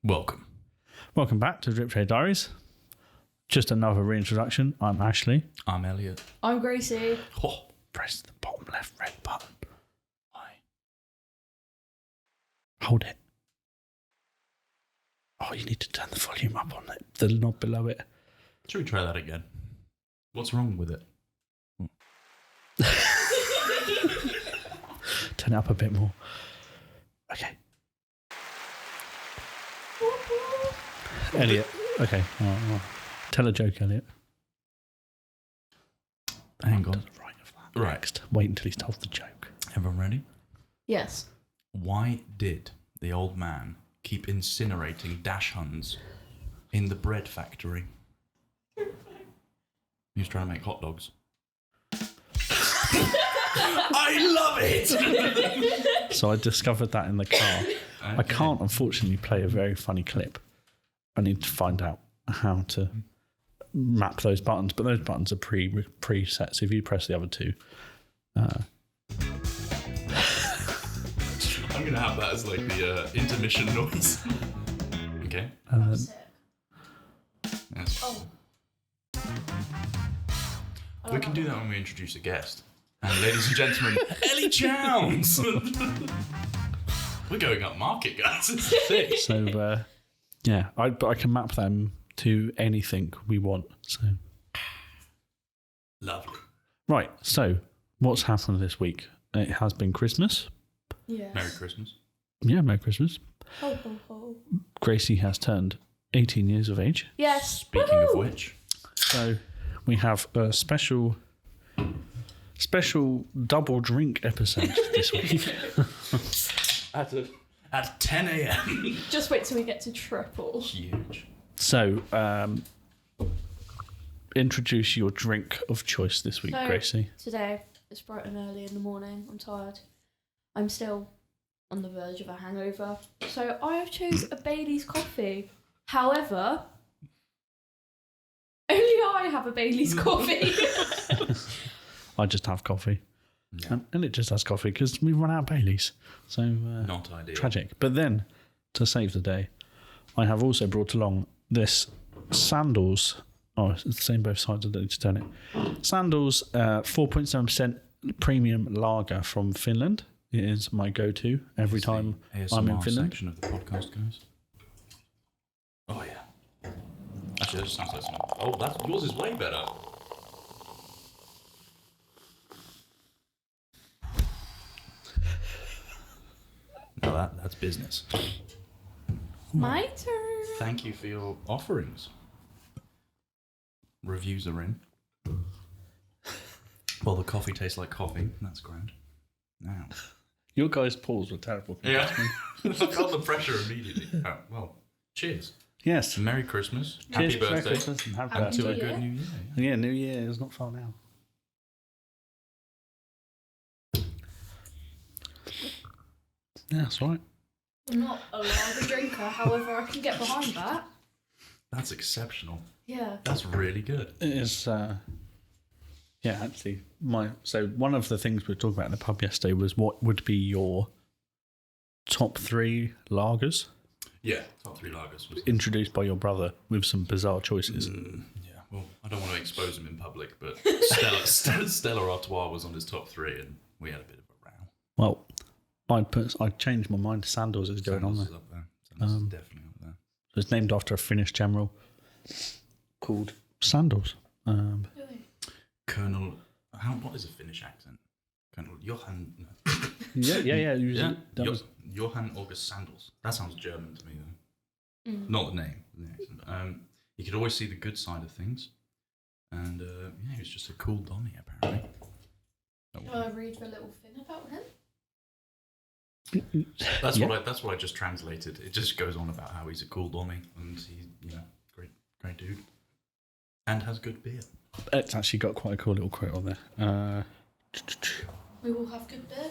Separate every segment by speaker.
Speaker 1: Welcome back to Drip Tray Diaries. Just another reintroduction. I'm Ashley.
Speaker 2: I'm Elliot.
Speaker 3: I'm Gracie.
Speaker 1: Oh, press the bottom left red button. Hold it. Oh, you need to turn the volume up on it, the knob below it.
Speaker 2: Should we try that again? What's wrong with it?
Speaker 1: Turn it up a bit more. Okay. Elliot. Okay. All right. Tell a joke, Elliot.
Speaker 2: Hang
Speaker 1: To
Speaker 2: on.
Speaker 1: the right of that.
Speaker 2: Right.
Speaker 1: Next. Wait until he's told the joke.
Speaker 2: Everyone ready?
Speaker 3: Yes.
Speaker 2: Why did the old man keep incinerating dash huns in the bread factory? He was trying to make hot dogs. I love it!
Speaker 1: So I discovered that in the car. I can't, unfortunately, play a very funny clip. I need to find out how to map those buttons, but those buttons are preset. So if you press the other two,
Speaker 2: I'm going to have that as like the intermission noise. Okay. Yes.
Speaker 3: Oh.
Speaker 2: We can do that when we introduce a guest. And ladies and gentlemen, Ellie Chowns! We're going up market, guys. It's sick.
Speaker 1: so but I can map them to anything we want. So
Speaker 2: Lovely.
Speaker 1: right. So what's happened this week? It has been Christmas.
Speaker 3: Yes.
Speaker 2: Merry Christmas.
Speaker 1: Yeah, Merry Christmas.
Speaker 3: Ho, ho, ho.
Speaker 1: Gracie has turned 18 years of age.
Speaker 3: Yes.
Speaker 2: Speaking of
Speaker 3: Woo!
Speaker 2: which,
Speaker 1: So we have a special double drink episode this week.
Speaker 2: at 10 a.m.
Speaker 3: Just wait till we get to triple.
Speaker 2: Huge.
Speaker 1: So introduce your drink of choice this week,
Speaker 3: So-
Speaker 1: Gracie.
Speaker 3: Today, it's bright and early in the morning. I'm tired. I'm still on the verge of a hangover. So I have chose a Bailey's coffee. However, only I have a Bailey's coffee.
Speaker 1: I just have coffee.
Speaker 2: Yeah.
Speaker 1: And it just has coffee because we've run out of Baileys. So
Speaker 2: Not ideal.
Speaker 1: tragic. But then, to save the day, I have also brought along this Sandals. Oh, it's the same both sides. I don't need to turn it. Sandals 4.7% premium lager from Finland. It is my go-to every time
Speaker 2: ASMR
Speaker 1: I'm in Finland.
Speaker 2: section of the podcast, guys. Oh, yeah. Actually, that just sounds like something. Oh, yours is way better. No, that's business.
Speaker 3: My turn.
Speaker 2: Thank you for your offerings. Reviews are in. Well, the coffee tastes like coffee. That's grand. Now.
Speaker 1: Your guys' pause were terrible.
Speaker 2: Yeah. I felt the pressure immediately. Oh, well, cheers.
Speaker 1: Yes.
Speaker 2: Merry Christmas.
Speaker 1: Cheers,
Speaker 2: Happy
Speaker 1: Merry
Speaker 2: birthday.
Speaker 1: Christmas and happy
Speaker 3: Happy
Speaker 2: And to
Speaker 1: birthday.
Speaker 2: a
Speaker 3: New
Speaker 2: good
Speaker 3: Year.
Speaker 2: new year.
Speaker 1: Yeah, New Year is not far now. Yeah, that's right.
Speaker 3: I'm not a lager drinker. However, I can get behind that.
Speaker 2: That's exceptional.
Speaker 3: Yeah.
Speaker 2: That's really good.
Speaker 1: It is, yeah, actually, so one of the things we were talking about in the pub yesterday was what would be your top 3 lagers
Speaker 2: Yeah, top 3 lagers. Was
Speaker 1: introduced by your brother with some bizarre choices.
Speaker 2: yeah, well, I don't want to expose him in public, but Stella Artois was on his top 3, and we had a bit of a row.
Speaker 1: Well, I changed my mind. Sandals is going on
Speaker 2: Sandals
Speaker 1: there.
Speaker 2: is up there. Sandals is definitely up there.
Speaker 1: So it's named after a Finnish general called Sandals.
Speaker 3: Really?
Speaker 2: Colonel, what is a Finnish accent? Colonel Johan. No.
Speaker 1: Yeah.
Speaker 2: Yeah,
Speaker 1: That was,
Speaker 2: Johan August Sandals. That sounds German to me, though. Not the name, the accent. You could always see the good side of things, and yeah, he was just a cool Donny, apparently.
Speaker 3: Will I read the little thing about him?
Speaker 2: That's
Speaker 1: Yeah.
Speaker 2: what I just translated. It just goes on about how he's a cool Donny, and he's great dude, and has good beer.
Speaker 1: it's actually got quite a cool little quote on there.
Speaker 3: We will have good beer.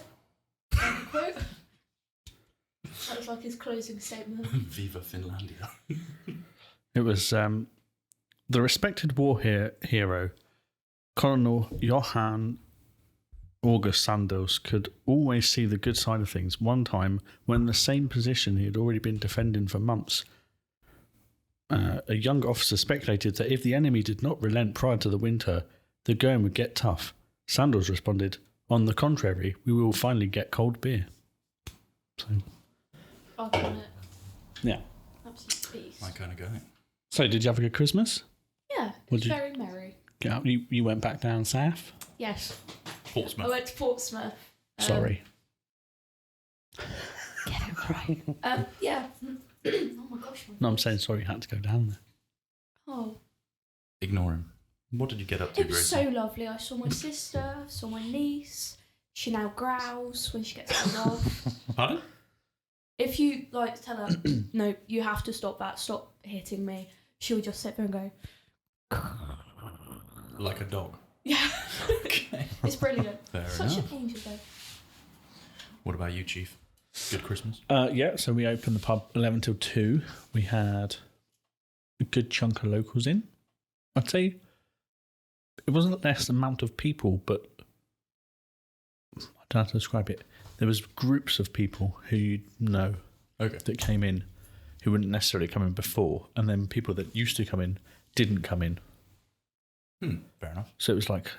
Speaker 3: Quote. That was like his closing statement.
Speaker 2: Viva Finlandia.
Speaker 1: It was the respected war hero, Colonel Johan August Sandals could always see the good side of things. One time, when in the same position he had already been defending for months, A young officer speculated that if the enemy did not relent prior to the winter, the going would get tough. Sandals responded, on the contrary, we will finally get cold beer. So,
Speaker 3: I've done it.
Speaker 1: yeah.
Speaker 3: Absolute beast.
Speaker 2: My kind of guy.
Speaker 1: So, did you have a good Christmas?
Speaker 3: Yeah, it was very merry.
Speaker 1: You went back down south?
Speaker 3: Yes.
Speaker 2: Portsmouth.
Speaker 3: I went to Portsmouth.
Speaker 1: Sorry.
Speaker 3: Get it right. Yeah. Oh my gosh.
Speaker 1: No, I'm saying sorry you had to go down there.
Speaker 3: Oh.
Speaker 2: Ignore him. What did you get up to,
Speaker 3: It was
Speaker 2: Gracie?
Speaker 3: so lovely. I saw my sister, saw my niece. She now growls when she gets told off.
Speaker 2: Pardon?
Speaker 3: If you tell her, no, you have to stop that, stop hitting me, she'll just sit there and go,
Speaker 2: Like a dog.
Speaker 3: yeah.
Speaker 2: Okay.
Speaker 3: It's brilliant.
Speaker 2: Fair
Speaker 3: Such
Speaker 2: enough.
Speaker 3: an angel though.
Speaker 2: What about you, Chief? Good Christmas?
Speaker 1: Yeah, so we opened the pub 11 till 2. We had a good chunk of locals in. I'd say it wasn't less amount of people, but I don't know how to describe it. There was groups of people who you know that came in who wouldn't necessarily come in before, and then people that used to come in didn't come in.
Speaker 2: Fair enough.
Speaker 1: So it was like...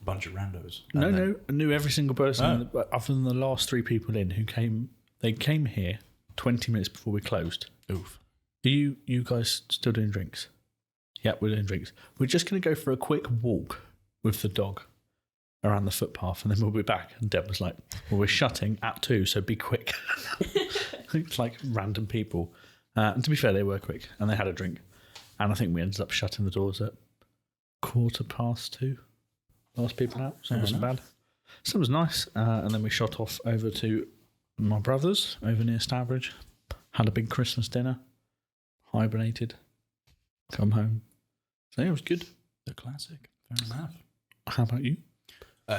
Speaker 2: Bunch of randos.
Speaker 1: No, I knew every single person other than the last 3 people in who came. They came here 20 minutes before we closed.
Speaker 2: Oof.
Speaker 1: Are you guys still doing drinks? Yeah, we're doing drinks. We're just going to go for a quick walk with the dog around the footpath and then we'll be back. And Deb was like, well, we're shutting at 2, so be quick. It's like random people. And to be fair, they were quick and they had a drink. And I think we ended up shutting the doors at 2:15. Last people out, so it wasn't bad. So it was nice. And then we shot off over to my brother's over near Stourbridge. Had a big Christmas dinner. Hibernated. Come home. So yeah, it was good.
Speaker 2: The classic. Fair enough.
Speaker 1: How about you?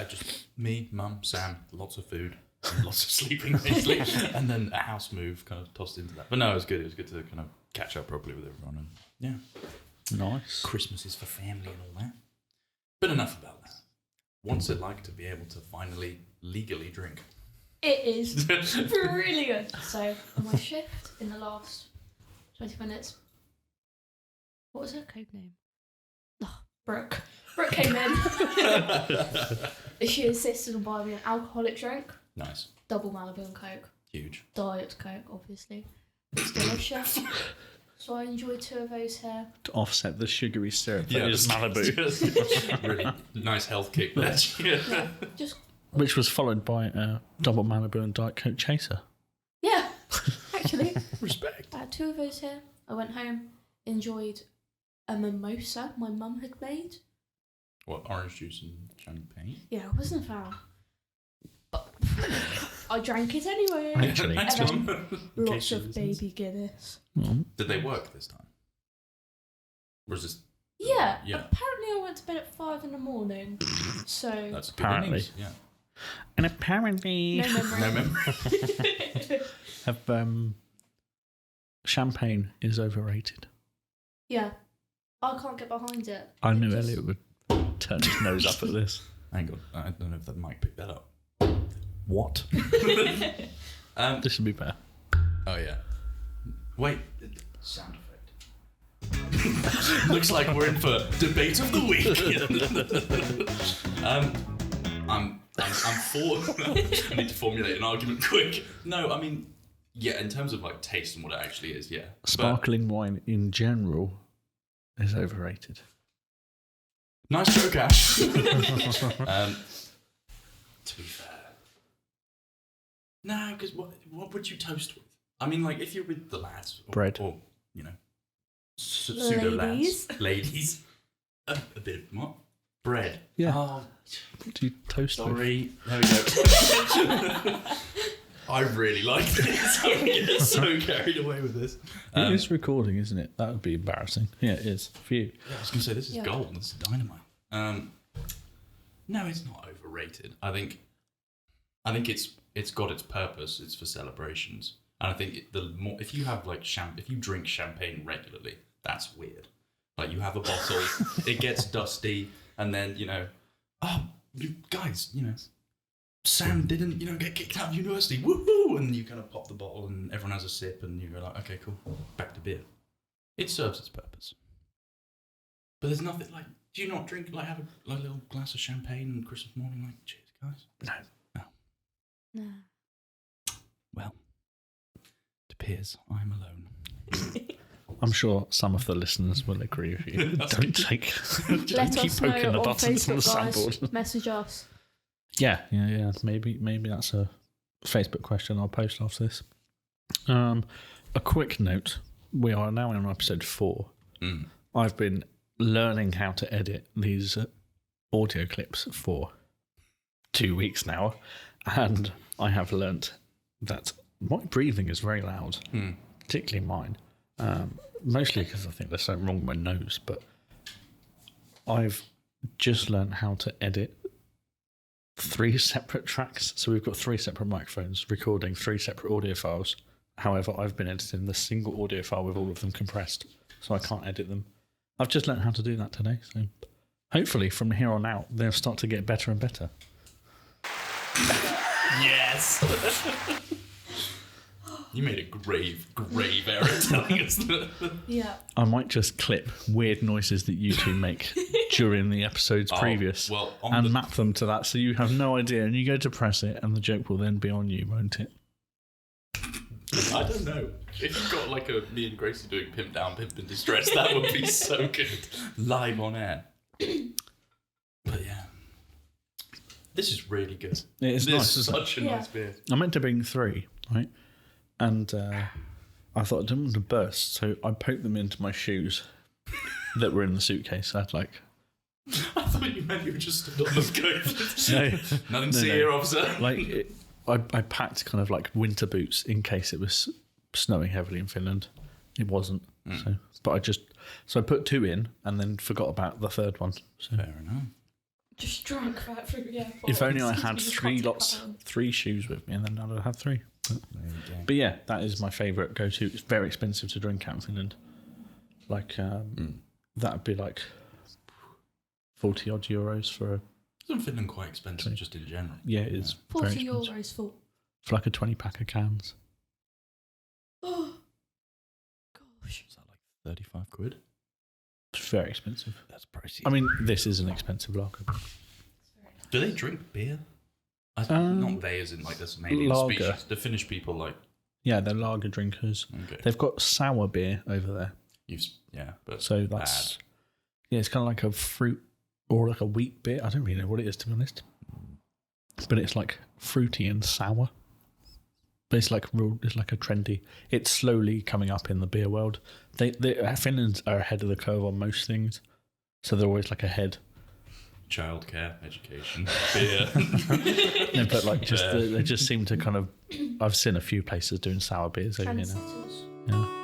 Speaker 2: Just me, Mum, Sam, lots of food, and lots of sleeping, basically. And then a house move kind of tossed into that. But no, it was good. It was good to kind of catch up properly with everyone. And yeah.
Speaker 1: Nice.
Speaker 2: Christmas is for family and all that. But enough about that. What's it like to be able to finally legally drink?
Speaker 3: It is brilliant. So on my shift in the last 20 minutes, what was her code name? Oh, Brooke. Brooke came in. She insisted on buying me an alcoholic drink.
Speaker 2: Nice.
Speaker 3: Double Malibu and Coke.
Speaker 2: Huge.
Speaker 3: Diet Coke, obviously. It's delicious. So I enjoyed 2 of those here.
Speaker 1: To offset the sugary syrup that
Speaker 2: Yeah,
Speaker 1: is Malibu.
Speaker 2: Really nice health kick there.
Speaker 3: Yeah, just
Speaker 1: Which was followed by a double Malibu and Diet Coke chaser.
Speaker 3: yeah. Actually,
Speaker 2: Respect.
Speaker 3: I had 2 of those here. I went home, enjoyed a mimosa my mum had made.
Speaker 2: What, orange juice and champagne?
Speaker 3: Yeah, I wasn't a fan. But I drank it anyway.
Speaker 1: Actually.
Speaker 2: Thanks,
Speaker 3: And
Speaker 2: Mum. In
Speaker 3: Lots
Speaker 2: case she
Speaker 3: of
Speaker 2: listens.
Speaker 3: baby Guinness.
Speaker 2: Did they work this time? Or is this...
Speaker 3: Yeah,
Speaker 2: Yeah.
Speaker 3: apparently I went to bed at 5 in the morning. So
Speaker 2: That's good
Speaker 1: Apparently.
Speaker 2: innings, yeah.
Speaker 1: And apparently
Speaker 3: no memory.
Speaker 2: No memory.
Speaker 1: have champagne is overrated.
Speaker 3: Yeah. I can't get behind it.
Speaker 1: I knew
Speaker 3: Just-
Speaker 1: Elliot would turn his nose up at this.
Speaker 2: Hang on, I don't know if that mic picked that up. What?
Speaker 1: This would be better.
Speaker 2: Oh yeah. Wait. Sound effect. Looks like we're in for debate of the week. I'm for. I need to formulate an argument quick. No, I mean, yeah. In terms of like taste and what it actually is, yeah.
Speaker 1: Sparkling wine in general is overrated.
Speaker 2: Nice joke, Ash. To be fair, no, because what would you toast with? I mean, like if you're with the lads,
Speaker 1: Bread.
Speaker 2: or you know, pseudo lads, ladies, a bit of what? Bread.
Speaker 1: Yeah.
Speaker 2: Oh,
Speaker 1: What do you toast with?
Speaker 2: sorry. There we go. I really like this. I'm getting so carried away with this.
Speaker 1: It is recording, isn't it? That would be embarrassing. Yeah, it is for you.
Speaker 2: Yeah, I was going to say, this is
Speaker 3: Yeah.
Speaker 2: gold. This is dynamite. No, it's not overrated. I think it's got its purpose. It's for celebrations, and I think the more if you have like if you drink champagne regularly, that's weird. Like you have a bottle, it gets dusty, and then you guys, Sam didn't get kicked out of university, woohoo! And you kind of pop the bottle, and everyone has a sip, and you go like, okay, cool, back to beer. It serves its purpose. But there's nothing like. Do you not drink have a little glass of champagne on Christmas morning? Like, cheers, guys.
Speaker 3: No.
Speaker 2: Well, it appears I'm alone.
Speaker 1: I'm sure some of the listeners will agree with you. Don't
Speaker 3: Let
Speaker 1: keep
Speaker 3: us
Speaker 1: poking
Speaker 3: know
Speaker 1: the
Speaker 3: on
Speaker 1: buttons on the
Speaker 3: Facebook, guys.
Speaker 1: soundboard.
Speaker 3: Message us.
Speaker 1: Yeah. Maybe that's a Facebook question I'll post after this. A quick note: we are now in episode 4. I've been learning how to edit these audio clips for 2 weeks now, and I have learnt that my breathing is very loud, particularly mine. Mostly because I think there's something wrong with my nose, but I've just learnt how to edit 3 separate tracks. So we've got 3 separate microphones recording 3 separate audio files. However, I've been editing the single audio file with all of them compressed, so I can't edit them. I've just learnt how to do that today, so hopefully from here on out they'll start to get better and better.
Speaker 2: Yes! You made a grave error telling us that.
Speaker 3: Yeah.
Speaker 1: I might just clip weird noises that you two make during the episodes previous and map them to that, so you have no idea, and you go to press it and the joke will then be on you, won't it?
Speaker 2: I don't know. If you've got like a me and Gracie doing Pimp Down, Pimp in Distress, that would be so good. Live on air. But yeah. This is really good.
Speaker 1: It's nice.
Speaker 2: This is such a nice beer.
Speaker 1: I meant to bring 3, right? And I thought I didn't want to burst, so I poked them into my shoes that were in the suitcase. I had like...
Speaker 2: I thought you meant you were just stood on them going, nothing to see
Speaker 1: no.
Speaker 2: here, officer.
Speaker 1: Like, I packed kind of like winter boots in case it was snowing heavily in Finland. It wasn't. So I put 2 in and then forgot about the 3rd one. So
Speaker 2: Fair enough.
Speaker 3: Just drunk that through, yeah.
Speaker 1: if only I had 3 shoes with me, and then I'd have had 3. But yeah, that is my favourite go-to. It's very expensive to drink out in Finland. Like, that'd be like 40 odd euros for a...
Speaker 2: Isn't Finland quite expensive just in general?
Speaker 1: Yeah, it is.
Speaker 3: 40 euros for...
Speaker 1: For like a 20 pack of cans.
Speaker 3: Oh, gosh.
Speaker 2: Is that like 35 quid?
Speaker 1: It's very expensive.
Speaker 2: That's pricey.
Speaker 1: I mean, this is an expensive lager.
Speaker 2: Do they drink beer? Not they as in like this alien
Speaker 1: lager.
Speaker 2: species. The Finnish people like...
Speaker 1: Yeah, they're lager drinkers.
Speaker 2: Okay.
Speaker 1: They've got sour beer over there.
Speaker 2: But
Speaker 1: so that's... Yeah, it's kind of like a fruit or like a wheat beer. I don't really know what it is, to be honest. But it's like fruity and sour. But it's like a trendy... It's slowly coming up in the beer world. Finns are ahead of the curve on most things. So they're always like ahead.
Speaker 2: Childcare, education, beer.
Speaker 1: No, but like they just seem to kind of... I've seen a few places doing sour beers over here now. Yeah.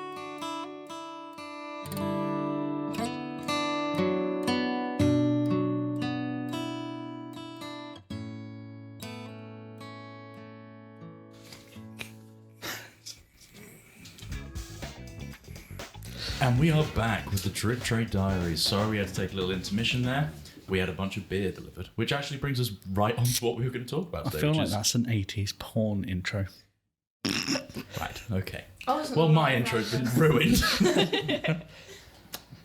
Speaker 2: And we are back with the Drip Tray Diaries. Sorry we had to take a little intermission there. We had a bunch of beer delivered, which actually brings us right on to what we were going to talk about today.
Speaker 1: I feel like that's an 80s porn intro.
Speaker 2: Right, okay.
Speaker 3: Well,
Speaker 2: my intro's been ruined.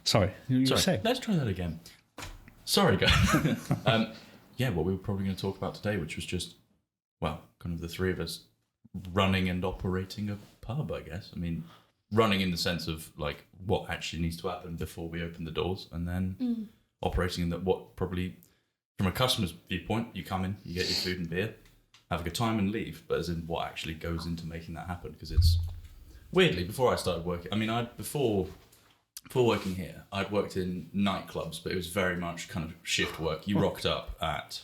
Speaker 1: Sorry, you
Speaker 2: Sorry,
Speaker 1: say?
Speaker 2: let's try that again. Sorry, guys. Yeah, what we were probably going to talk about today, which was just, well, kind of the 3 of us running and operating a pub, I guess. I mean, running in the sense of, like, what actually needs to happen before we open the doors, and then operating in that what probably, from a customer's viewpoint, you come in, you get your food and beer, have a good time and leave, but as in what actually goes into making that happen, because it's, weirdly, before I started working, I mean, before working here, I'd worked in nightclubs, but it was very much kind of shift work. You rocked up at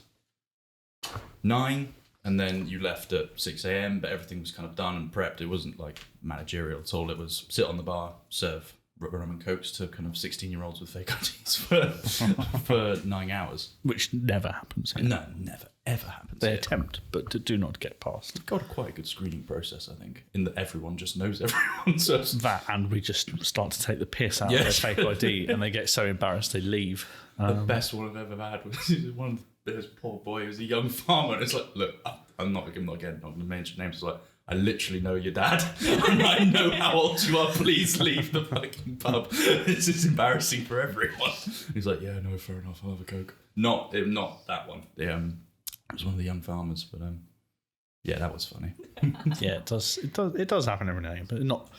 Speaker 2: 9, and then you left at 6 a.m, but everything was kind of done and prepped. It wasn't like managerial at all. It was sit on the bar, serve rum and cokes to kind of 16-year-olds with fake IDs for 9 hours.
Speaker 1: Which never happens here.
Speaker 2: No, never, ever happens.
Speaker 1: They attempt, but do not get past.
Speaker 2: We've got quite a good screening process, I think, in that everyone just knows everyone. So
Speaker 1: that, and we just start to take the piss out of their fake ID, and they get so embarrassed they leave.
Speaker 2: The best one I've ever had was one of this poor boy who was a young farmer, and it's like, look, I'm not going to mention names. It's like, I literally know your dad. And I know how old you are. Please leave the fucking pub. This is embarrassing for everyone. He's like, yeah, no, fair enough. I'll have a Coke. Not that one. It was one of the young farmers, but yeah, that was funny.
Speaker 1: Yeah, it does. It does happen every now and then, but not.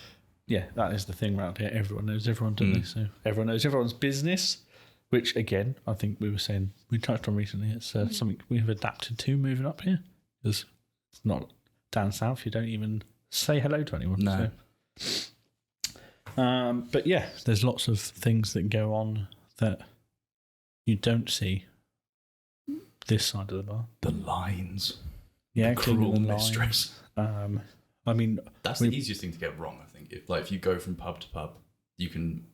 Speaker 1: Yeah, that is the thing around here. Everyone knows everyone, don't they? So everyone knows everyone's business, which again, I think we touched on recently. It's something we have adapted to moving up here. Because it's not down south. You don't even say hello to anyone.
Speaker 2: No.
Speaker 1: So. But yeah, there's lots of things that go on that you don't see this side of the bar.
Speaker 2: The lines.
Speaker 1: Yeah,
Speaker 2: the cruel
Speaker 1: the
Speaker 2: mistress.
Speaker 1: I mean,
Speaker 2: that's the easiest thing to get wrong. I think if you go from pub to pub, you can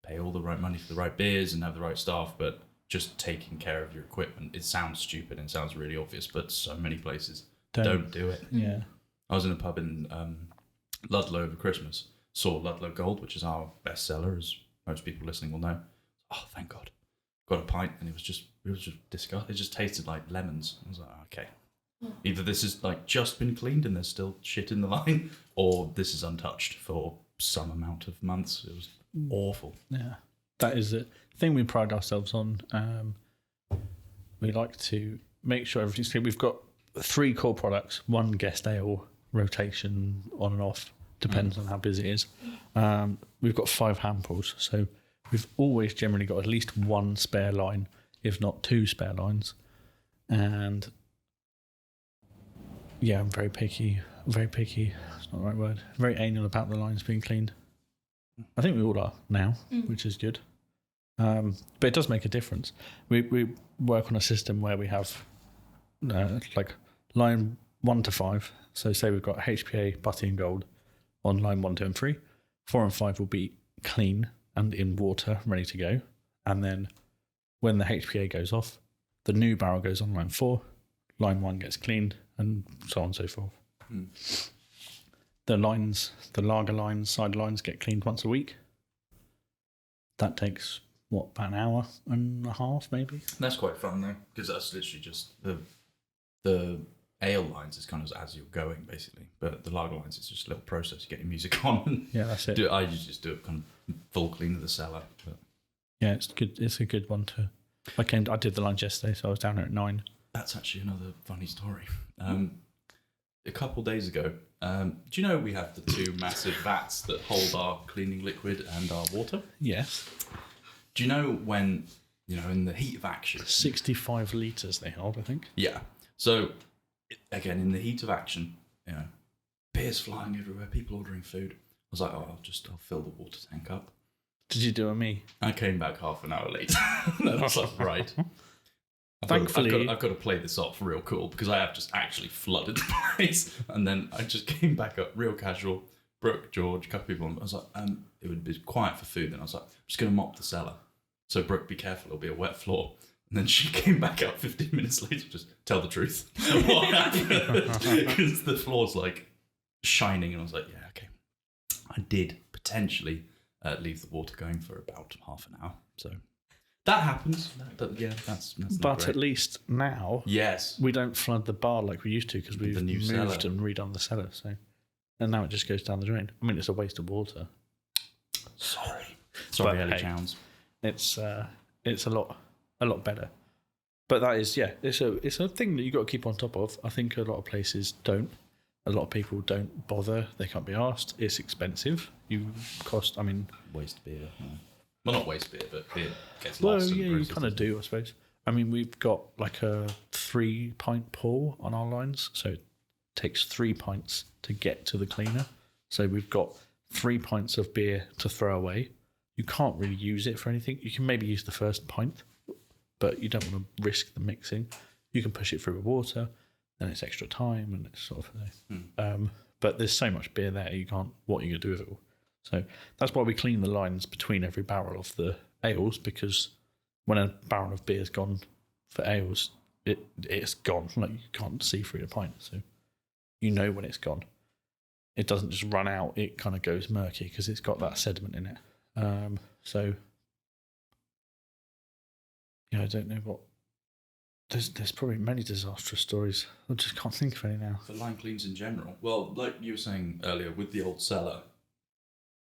Speaker 2: pay all the right money for the right beers and have the right staff, but just taking care of your equipment. It sounds stupid and sounds really obvious, but so many places don't do it.
Speaker 1: Yeah.
Speaker 2: I was in a pub in Ludlow over Christmas. Saw Ludlow Gold, which is our best seller, as most people listening will know. Oh, thank God! Got a pint, and it was just disgusting. It just tasted like lemons. I was like, okay, either this has like just been cleaned and there's still shit in the line, or this is untouched for some amount of months. It was awful.
Speaker 1: Yeah, that is the thing we pride ourselves on. We like to make sure everything's clean. We've got 3 core products, 1 guest ale, rotation on and off, depends on how busy it is. We've got 5 hand pulls, so we've always generally got at least 1 spare line, if not 2 spare lines. And yeah, I'm very picky. It's not the right word. Very anal about the lines being cleaned. I think we all are now, which is good. But it does make a difference. We work on a system where we have like line 1 to 5. So say we've got HPA, Butty and Gold on line 1, 2 and 3. 4 and 5 will be clean and in water, ready to go. And then when the HPA goes off, the new barrel goes on line 4, line 1 gets cleaned, and so on and so forth. The lager lines, side lines get cleaned once a week. That takes, about an hour and a half, maybe?
Speaker 2: That's quite fun, though, because that's literally just the ale lines is kind of as you're going, basically. But the lager lines is just a little process. You get your music on.
Speaker 1: Yeah, that's it.
Speaker 2: I usually just do a kind of full clean of the cellar. But
Speaker 1: yeah, it's good. It's a good one to. I did the lines yesterday, so I was down there at 9.
Speaker 2: That's actually another funny story. A couple of days ago, do you know we have the 2 massive vats that hold our cleaning liquid and our water?
Speaker 1: Yes.
Speaker 2: Do you know when, in the heat of action...
Speaker 1: 65 litres they hold, I think.
Speaker 2: Yeah. So, again, in the heat of action, beers flying everywhere, people ordering food. I was like, I'll fill the water tank up.
Speaker 1: Did you do a me?
Speaker 2: I came back half an hour later. And I was like, right.
Speaker 1: Thankfully,
Speaker 2: I've got to play this off real cool because I have just actually flooded the place. And then I just came back up real casual. Brooke, George, a couple of people. I was like, it would be quiet for food. Then I was like, I'm just going to mop the cellar. So Brooke, be careful, it'll be a wet floor. And then she came back up 15 minutes later, just tell the truth. What happened? Because the floor's like shining. And I was like, yeah, okay. I did potentially leave the water going for about half an hour. So that happens. But yeah, that's
Speaker 1: but
Speaker 2: great.
Speaker 1: At least now,
Speaker 2: yes,
Speaker 1: we don't flood the bar like we used to because we've moved
Speaker 2: cellar.
Speaker 1: And redone the cellar. So, and now it just goes down the drain. I mean, it's a waste of water.
Speaker 2: Sorry,
Speaker 1: But,
Speaker 2: Ellie
Speaker 1: hey,
Speaker 2: Chowns.
Speaker 1: It's a lot better. But that is, yeah, it's a thing that you got to keep on top of. I think a lot of places don't. A lot of people don't bother. They can't be asked. It's expensive.
Speaker 2: Waste beer. No. Well, not waste beer, but beer gets
Speaker 1: Well,
Speaker 2: lost.
Speaker 1: yeah,
Speaker 2: in the
Speaker 1: you
Speaker 2: process.
Speaker 1: kind of do, I suppose. I mean, we've got like a 3-pint pour on our lines, so it takes 3 pints to get to the cleaner. So we've got 3 pints of beer to throw away. You can't really use it for anything. You can maybe use the first pint, but you don't want to risk the mixing. You can push it through with water, then it's extra time, and it's sort of. But there's so much beer there, you can't. What are you going to do with it all? So that's why we clean the lines between every barrel of the ales, because when a barrel of beer's gone for ales, it's gone. Like, you can't see through the pint, so you know when it's gone. It doesn't just run out; it kind of goes murky because it's got that sediment in it. So yeah, I don't know what There's probably many disastrous stories. I just can't think of any now.
Speaker 2: For line cleans in general. Well, like you were saying earlier, with the old cellar,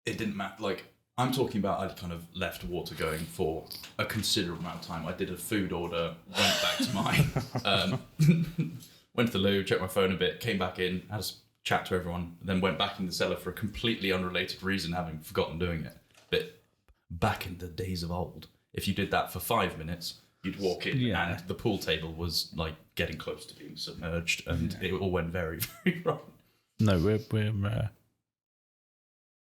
Speaker 2: it didn't matter. Like, I'm talking about I'd kind of left water going for a considerable amount of time. I did a food order, went back to mine, went to the loo, checked my phone a bit, came back in, had a chat to everyone, then went back in the cellar for a completely unrelated reason, having forgotten doing it. But back in the days of old, if you did that for 5 minutes, you'd walk in and the pool table was like getting close to being submerged, and it all went very, very wrong.
Speaker 1: No, we're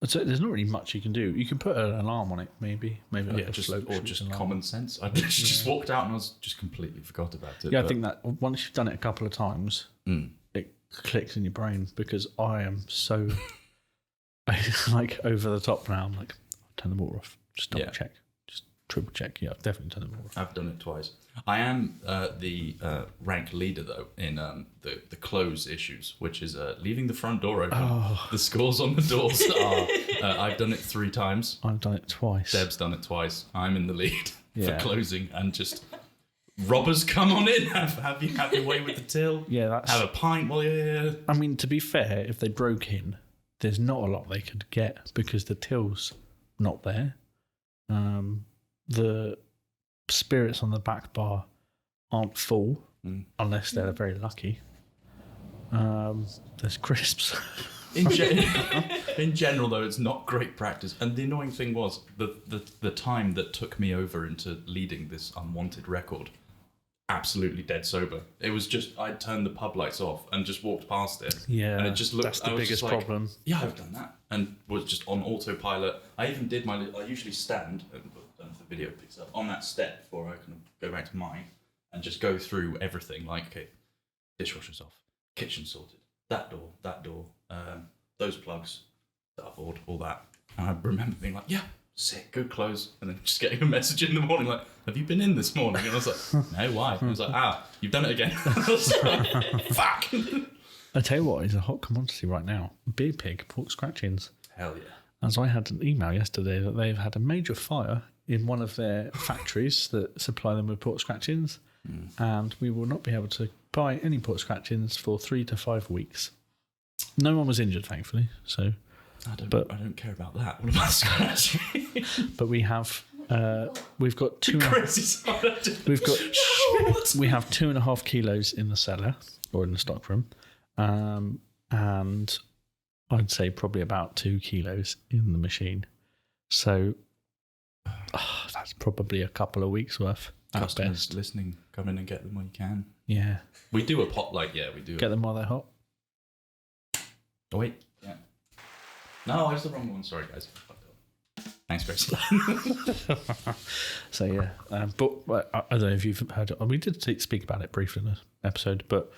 Speaker 1: so there's not really much you can do. You can put an alarm on it, maybe like
Speaker 2: just common sense. I just walked out and I was just completely forgot about it.
Speaker 1: Yeah, I think that once you've done it a couple of times, it clicks in your brain, because I am so like over the top now. I'm like, I'll turn the water off. Just double check. Just triple check. Yeah, I've definitely turned the water off.
Speaker 2: I've done it twice. I am the rank leader, though, in the close issues, which is leaving the front door open. Oh. The scores on the doors are... I've done it 3 times.
Speaker 1: I've done it twice.
Speaker 2: Deb's done it twice. I'm in the lead for closing, and just... Robbers, come on in. Have your way with the till.
Speaker 1: Yeah, that's...
Speaker 2: Have a pint while you're here.
Speaker 1: I mean, to be fair, if they broke in, there's not a lot they could get, because the till's not there. The spirits on the back bar aren't full, unless they're very lucky. There's crisps.
Speaker 2: In general, though, it's not great practice. And the annoying thing was the time that took me over into leading this unwanted record, absolutely dead sober. It was just, I'd turned the pub lights off and just walked past it.
Speaker 1: Yeah,
Speaker 2: and it just looked...
Speaker 1: That's the biggest problem.
Speaker 2: Yeah, I've done that. And was just on autopilot. I even did I usually stand, and I don't know if the video picks up, on that step before I can go back to mine and just go through everything. Like, okay, dishwasher's off, kitchen sorted, that door, those plugs, dartboard, all that. And I remember being like, yeah, sick, good close. And then just getting a message in the morning like, have you been in this morning? And I was like, no, why? And I was like, you've done it again. I was like, fuck.
Speaker 1: I tell you what is a hot commodity right now: beer pig pork scratchings.
Speaker 2: Hell yeah.
Speaker 1: As I had an email yesterday that they've had a major fire in one of their factories that supply them with pork scratchings, and we will not be able to buy any pork scratchings for 3 to 5 weeks. No one was injured, thankfully. So,
Speaker 2: I don't care about that. What about scratching?
Speaker 1: But we have we've got two. We have 2.5 kilos in the cellar or in the stockroom, and I'd say probably about 2 kilos in the machine. So that's probably a couple of weeks worth.
Speaker 2: Customers listening, come in and get them when you can.
Speaker 1: Yeah,
Speaker 2: we do a pot, like, we do.
Speaker 1: Get them while they're hot.
Speaker 2: Oh wait, yeah. No, I was the wrong one. Sorry, guys. Thanks, Gracie.
Speaker 1: So yeah, but I don't know if you've heard it. We did speak about it briefly in the episode, but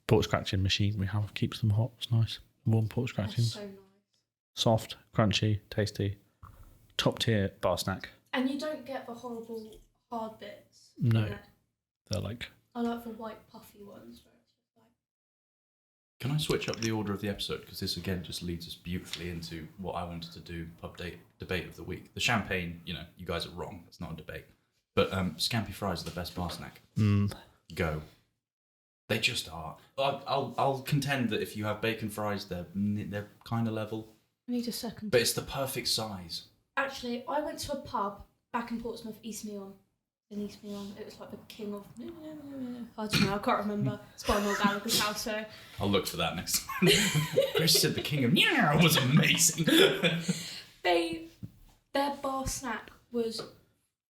Speaker 1: pork scratching machine we have keeps them hot. It's nice, warm pork scratchings.
Speaker 3: So nice.
Speaker 1: Soft, crunchy, tasty, top tier bar snack.
Speaker 3: And you don't get the horrible hard bits.
Speaker 1: No, they're like.
Speaker 3: I like the white puffy ones. Where it's just like...
Speaker 2: Can I switch up the order of the episode? Because this again just leads us beautifully into what I wanted to do. Debate of the week. The champagne, you guys are wrong. It's not a debate. But scampi fries are the best bar snack. Go. They just are. I'll contend that if you have bacon fries, they're kind of level.
Speaker 3: I need a second.
Speaker 2: But it's the perfect size.
Speaker 3: Actually, I went to a pub back in Portsmouth, East Meon. It was like the king of... I don't know, I can't remember. It's by Noel Gallagher's house, so...
Speaker 2: I'll look for that next time. Chris said the king of... was amazing.
Speaker 3: Their bar snack was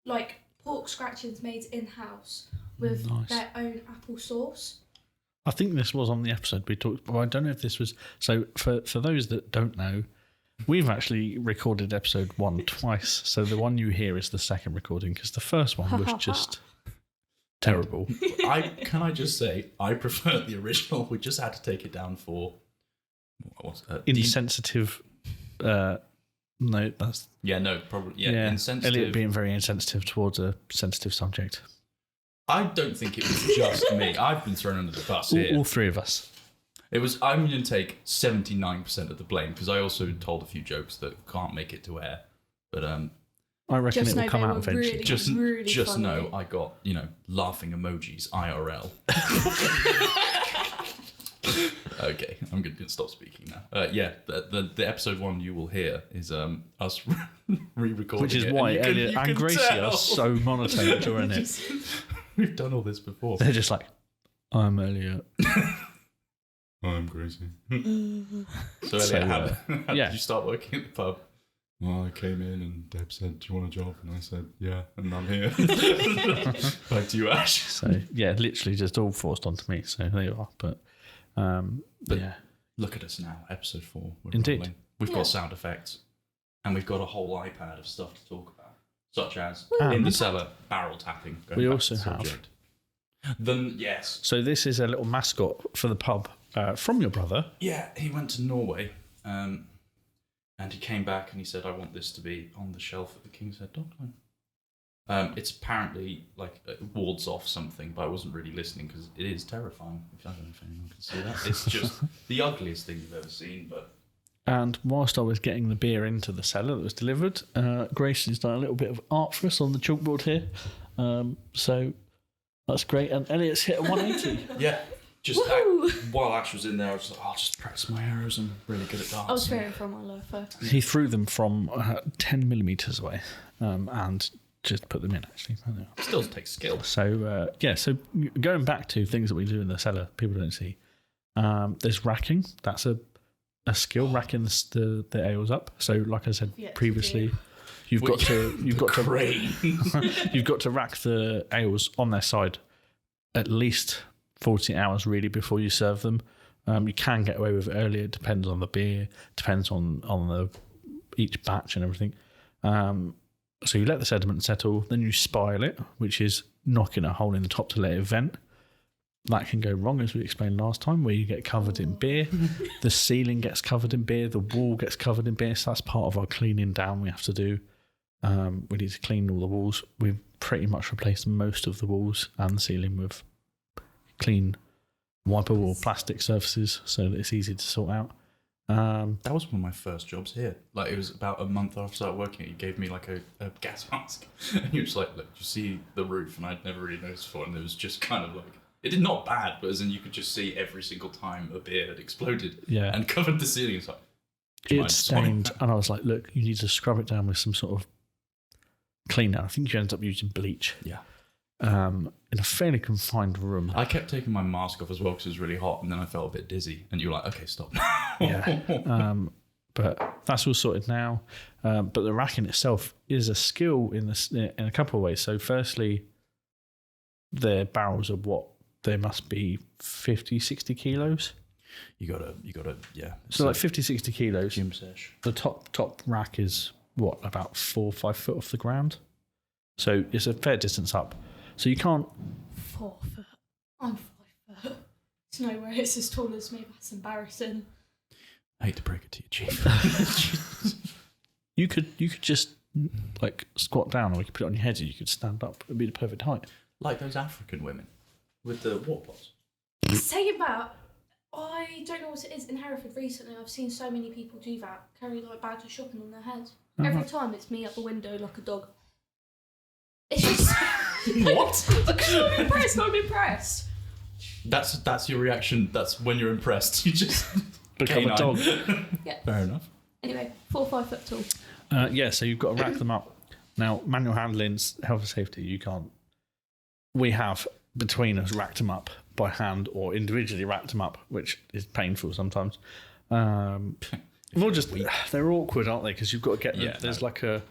Speaker 3: like pork scratchings made in-house with their own apple sauce.
Speaker 1: I think this was on the episode we talked... Well, I don't know if this was... So for those that don't know, we've actually recorded episode 1 twice. So the one you hear is the second recording, because the first one was just terrible.
Speaker 2: Can I just say, I prefer the original. We just had to take it down for...
Speaker 1: insensitive... no, that's...
Speaker 2: Yeah, no, probably... Yeah, insensitive.
Speaker 1: Elliot being very insensitive towards a sensitive subject.
Speaker 2: I don't think it was just me. I've been thrown under the bus here.
Speaker 1: All 3 of us.
Speaker 2: I'm going to take 79% of the blame, because I also told a few jokes that can't make it to air. But
Speaker 1: I reckon
Speaker 3: Just
Speaker 1: it will
Speaker 3: know
Speaker 1: come
Speaker 3: they
Speaker 1: out
Speaker 3: were
Speaker 1: eventually.
Speaker 3: really-
Speaker 2: Just
Speaker 3: funny.
Speaker 2: know I got, laughing emojis IRL. Okay, I'm going to stop speaking now. The episode 1 you will hear is us re-recording
Speaker 1: Which is
Speaker 2: it,
Speaker 1: why
Speaker 2: and
Speaker 1: Elliot
Speaker 2: you
Speaker 1: and
Speaker 2: can
Speaker 1: Gracie
Speaker 2: tell.
Speaker 1: are so monotone during it.
Speaker 2: We've done all this before.
Speaker 1: They're just like, I'm Elliot.
Speaker 2: I'm Gracie. So Elliot,
Speaker 1: So,
Speaker 2: how
Speaker 1: yeah.
Speaker 2: did you start working at the pub? Well, I came in and Deb said, "Do you want a job?" And I said, "Yeah," and I'm here. Back to you, Ash.
Speaker 1: So yeah, literally just all forced onto me. So there you are. But yeah,
Speaker 2: Look at us now, episode 4. We're
Speaker 1: Indeed.
Speaker 2: rolling. We've
Speaker 3: Yeah.
Speaker 2: got sound effects, and we've got a whole iPad of stuff to talk about, such as
Speaker 1: And-
Speaker 2: in the cellar barrel tapping. Going
Speaker 1: We
Speaker 2: back
Speaker 1: also
Speaker 2: to the
Speaker 1: have-
Speaker 2: subject. Then yes,
Speaker 1: so this is a little mascot for the pub from your brother.
Speaker 2: yeah, he went to Norway, and he came back and he said, "I want this to be on the shelf at the King's Head Dockline." It's apparently like it wards off something, but I wasn't really listening because it is terrifying. I don't know if anyone can see that. It's just the ugliest thing you've ever seen. But
Speaker 1: And whilst I was getting the beer into the cellar that was delivered, Gracie's done a little bit of art for us on the chalkboard here. So that's great. And Elliot's hit a 180.
Speaker 2: yeah, just
Speaker 3: Woohoo!
Speaker 2: while Ash was in there, I was like, "I'll just practice my arrows. I'm really good at darts."
Speaker 3: I was fearing for my life first.
Speaker 1: He threw them from 10 millimetres away and just put them in, actually.
Speaker 2: Still takes skill.
Speaker 1: So, so going back to things that we do in the cellar, people don't see. There's racking. That's a skill, racking the ales up. So, like I said
Speaker 3: Yeah,
Speaker 1: previously, you've got to
Speaker 2: Crane.
Speaker 1: you've got to rack the ales on their side at least 40 hours really before you serve them. You can get away with it earlier. It depends on the beer, depends on the each batch and everything. So you let the sediment settle, then you spile it, which is knocking a hole in the top to let it vent. That can go wrong, as we explained last time, where you get covered in beer. The ceiling gets covered in beer. The wall gets covered in beer. So that's part of our cleaning down we have to do. We need to clean all the walls. We've pretty much replaced most of the walls and the ceiling with clean wipeable plastic surfaces so that it's easy to sort out.
Speaker 2: That was one of my first jobs here. Like, it was about a month after I started working. You gave me like a gas mask, and you were just like, "Look, you see the roof?" And I'd never really noticed before, and it was just kind of like, it did not bad, but as in you could just see every single time a beer had exploded,
Speaker 1: Yeah.
Speaker 2: and covered the ceiling. It's like, "Do you mind
Speaker 1: It's
Speaker 2: swallowing
Speaker 1: stained, and I was like, look, you need to scrub it down with some sort of cleaner. I think you ended up using bleach.
Speaker 2: Yeah.
Speaker 1: In a fairly confined room.
Speaker 2: I kept taking my mask off as well because it was really hot, and then I felt a bit dizzy. And you were like, "Okay, stop."
Speaker 1: Yeah. But that's all sorted now. But the racking itself is a skill in a couple of ways. So firstly, the barrels are what they must be 50, 60 kilos.
Speaker 2: You gotta, yeah.
Speaker 1: So like 50, 60 kilos.
Speaker 2: gym sesh.
Speaker 1: The top rack is what, about 4 or 5 foot off the ground. So it's a fair distance up. So you can't.
Speaker 3: 4 foot. I'm 5 foot. It's nowhere it's as tall as me. That's embarrassing.
Speaker 2: I hate to break it to you, Chief.
Speaker 1: You could just like squat down, or you could put it on your head, and you could stand up. It'd be the perfect height.
Speaker 2: Like those African women with the water pots.
Speaker 3: Saying that, I don't know what it is. In Hereford recently, I've seen so many people do that. Carry like bags of shopping on their heads. Every time it's me at the window like a dog. It's just
Speaker 2: What?
Speaker 3: because I'm impressed. I'm impressed.
Speaker 2: That's your reaction. That's when you're impressed. You just
Speaker 1: Become a dog.
Speaker 3: Yeah.
Speaker 2: Fair enough.
Speaker 3: Anyway, 4 or 5 foot tall.
Speaker 1: Yeah, so you've got to rack them up. Now, manual handling's health and safety. You can't. We have between us racked them up by hand or individually racked them up, which is painful sometimes. Well, just they're awkward, aren't they? Because you've got to get them.
Speaker 2: Yeah,
Speaker 1: There's
Speaker 2: no.
Speaker 1: like a.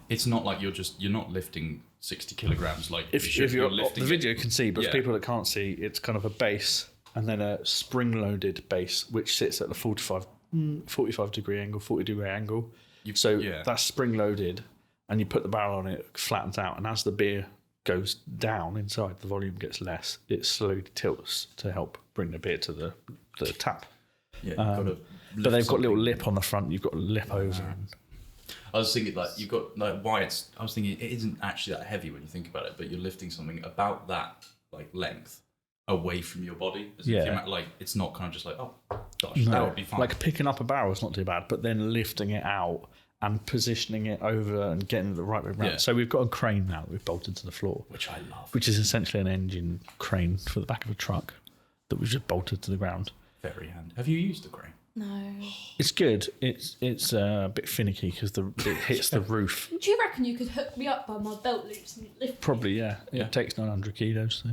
Speaker 2: It's not like you're not lifting 60 kilograms like
Speaker 1: If
Speaker 2: you should.
Speaker 1: you're
Speaker 2: lifting
Speaker 1: the video can see, but
Speaker 2: Yeah.
Speaker 1: for people that can't see, it's kind of a base and then a spring-loaded base which sits at the 45 degree angle, 40 degree angle. So
Speaker 2: yeah.
Speaker 1: that's spring-loaded, and you put the barrel on it, flattens out, and as the beer goes down inside, the volume gets less. It slowly tilts to help bring the beer to the tap.
Speaker 2: Yeah, you've got to
Speaker 1: But they've got a little
Speaker 2: something.
Speaker 1: lip on the front. You've got to lip over. And,
Speaker 2: I was thinking like you've got like why it's. I was thinking it isn't actually that heavy when you think about it, but you're lifting something about that like length away from your body. As if
Speaker 1: Yeah.
Speaker 2: you're like it's not kind of just like, oh gosh, that would be fine.
Speaker 1: like picking up a barrel is not too bad, but then lifting it out and positioning it over and getting it the right way around.
Speaker 2: Yeah.
Speaker 1: So we've got a crane now that we've bolted to the floor,
Speaker 2: Which I love.
Speaker 1: which is essentially an engine crane for the back of a truck that we've just bolted to the ground.
Speaker 2: Very handy. Have you used the crane?
Speaker 3: No.
Speaker 1: It's good. It's a bit finicky because it hits the roof.
Speaker 3: Do you reckon you could hook me up by my belt loops and lift me?
Speaker 1: Probably, yeah.
Speaker 2: Yeah.
Speaker 1: It takes 900 kilos. So.